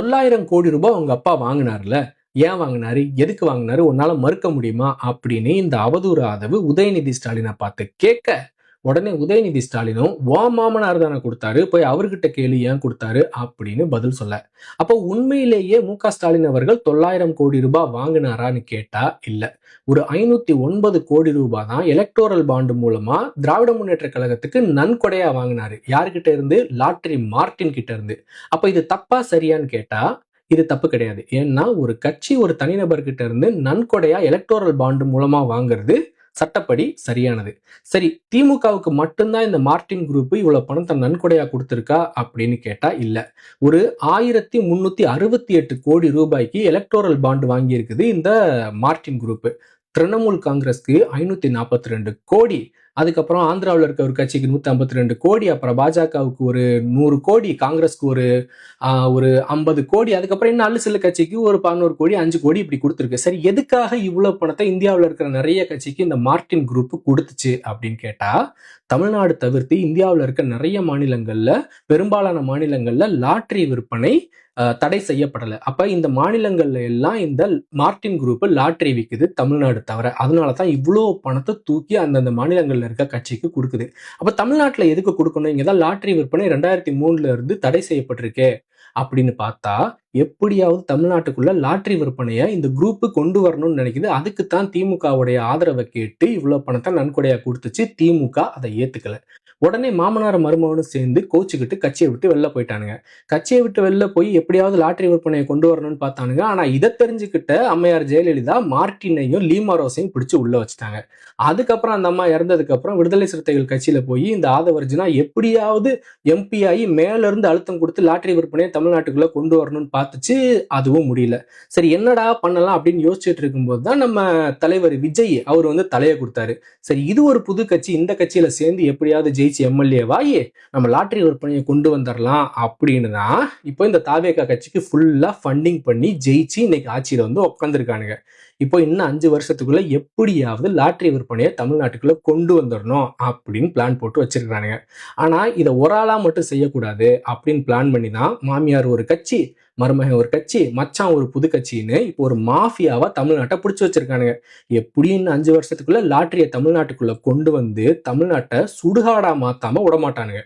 9,000 கோடி ரூபாய் உங்க அப்பா வாங்கினார்ல, ஏன் வாங்கினாரு, எதுக்கு வாங்கினாரு, உன்னால மறுக்க முடியுமா அப்படின்னு இந்த அவதூறு ஆதரவு உதயநிதி ஸ்டாலினை பார்த்து கேட்க, உடனே உதயநிதி ஸ்டாலினும் உன் மாமனார் தானே கொடுத்தாரு, போய் அவர்கிட்ட கேளு ஏன் கொடுத்தாரு அப்படின்னு பதில் சொல்ல. அப்போ உண்மையிலேயே மு.க. ஸ்டாலின் அவர்கள் 9,000 கோடி ரூபாய் வாங்கினாரான்னு கேட்டா இல்ல. ஒரு 509 கோடி ரூபாய் தான் எலக்டோரல் பாண்டு மூலமா திராவிட முன்னேற்ற கழகத்துக்கு நன்கொடையா வாங்கினாரு. யாருகிட்ட இருந்து? லாட்டரி மார்ட்டின் கிட்ட இருந்து. அப்ப இது தப்பா சரியான்னு கேட்டா இது தப்பு கிடையாது. ஏன்னா ஒரு கட்சி ஒரு தனிநபர்கிட்ட இருந்து நன்கொடையா எலக்டோரல் பாண்டு மூலமா வாங்குறது சட்டப்படி சரியானது. சரி, திமுகவுக்கு மட்டும்தான் இந்த மார்ட்டின் குரூப் இவ்வளவு பணத்தை நன்கொடையா கொடுத்திருக்கா அப்படின்னு கேட்டா இல்ல. ஒரு 1368 கோடி ரூபாய்க்கு எலக்டோரல் பாண்டு வாங்கி இருக்குது இந்த மார்ட்டின் குரூப். திரிணாமுல் காங்கிரஸ்க்கு 542 கோடி, அதுக்கப்புறம் ஆந்திராவில் இருக்க ஒரு கட்சிக்கு 152 கோடி, அப்புறம் பாஜகவுக்கு ஒரு 100 கோடி, காங்கிரஸ்க்கு ஒரு 50 கோடி, அதுக்கப்புறம் இன்னும் அல்லு சில கட்சிக்கு ஒரு 11 கோடி 5 கோடி இப்படி கொடுத்துருக்கு. சரி, எதுக்காக இவ்வளவு பணத்தை இந்தியாவில் இருக்கிற நிறைய கட்சிக்கு இந்த மார்ட்டின் குரூப் கொடுத்துச்சு அப்படின்னு கேட்டா, தமிழ்நாடு தவிர்த்து இந்தியாவில் இருக்க நிறைய மாநிலங்கள்ல, பெரும்பாலான மாநிலங்கள்ல லாட்டரி விற்பனை தடை செய்யப்படல. அப்ப இந்த மாநிலங்கள்ல எல்லாம் இந்த மார்ட்டின் குரூப் லாட்டரி விக்குது, தமிழ்நாடு தவிர. அதனாலதான் இவ்வளவு பணத்தை தூக்கி அந்தந்த மாநிலங்கள்ல இருக்க கட்சிக்கு கொடுக்குது. அப்ப தமிழ்நாட்டுல எதுக்கு கொடுக்கணும்? இங்கதான் லாட்டரி விற்பனை 2003 இருந்து தடை செய்யப்பட்டிருக்கே அப்படின்னு பார்த்தா, எப்படியாவது தமிழ்நாட்டுக்குள்ள லாட்டரி விற்பனையை இந்த குரூப் கொண்டு வரணும்னு நினைக்குது. அதுக்குத்தான் திமுகவுடைய ஆதரவை கேட்டு இவ்வளவு பணத்தை நன்கொடையா கொடுத்துச்சு. திமுக அதை ஏத்துக்கல. உடனே மாமனார் மருமகனும் சேர்ந்து கோச்சுக்கிட்டு கட்சியை விட்டு வெளில போயிட்டானுங்க. கட்சியை விட்டு வெளில போய் எப்படியாவது லாட்டரி விற்பனையை கொண்டு வரணும்னு பார்த்தானுங்க. ஆனா இதை தெரிஞ்சுக்கிட்ட அம்மையார் ஜெயலலிதா மார்ட்டினையும் லீமாரோஸையும் பிடிச்சு உள்ள வச்சுட்டாங்க. அதுக்கப்புறம் அந்த அம்மா இறந்ததுக்கு அப்புறம் விடுதலை சிறுத்தைகள் கட்சியில போய் இந்த ஆதவர்ஜுனா எப்படியாவது எம்பி ஆகி மேல இருந்து அழுத்தம் கொடுத்து லாட்டரி விற்பனையை தமிழ்நாட்டுக்குள்ள கொண்டு வரணும்னு பார்த்துச்சு. அதுவும் முடியல. சரி, என்னடா பண்ணலாம் அப்படின்னு யோசிச்சுட்டு இருக்கும்போது தான் நம்ம தலைவர் விஜய் அவர் தலையை கொடுத்தாரு. சரி, இது ஒரு புது கட்சி, இந்த கட்சியில சேர்ந்து எப்படியாவது ஜெயிச்சு எம்எல்ஏவாயி நம்ம லாட்டரி விற்பனையை கொண்டு வந்துடலாம் அப்படின்னு தான் இப்போ இந்த தாவேகா கட்சிக்கு ஃபுல்லா ஃபண்டிங் பண்ணி ஜெயிச்சு இன்னைக்கு ஆட்சியில உட்காந்துருக்கானுங்க. இப்போ இன்னும் 5 வருஷத்துக்குள்ள எப்படியாவது லாட்டரி விற்பனையை தமிழ்நாட்டுக்குள்ள கொண்டு வந்துடணும் அப்படின்னு பிளான் போட்டு வச்சிருக்கானுங்க. ஆனா இதை ஒரு ஆளா மட்டும் செய்யக்கூடாது அப்படின்னு பிளான் பண்ணி தான் மாமியார் ஒரு கட்சி, மருமகன் ஒரு கட்சி, மச்சான் ஒரு புது கட்சின்னு இப்போ ஒரு மாஃபியாவா தமிழ்நாட்டை பிடிச்சி வச்சிருக்கானுங்க. எப்படியும் இன்னும் 5 வருஷத்துக்குள்ள லாட்டரியை தமிழ்நாட்டுக்குள்ள கொண்டு வந்து தமிழ்நாட்டை சுடுகாடா மாத்தாம விடமாட்டானுங்க.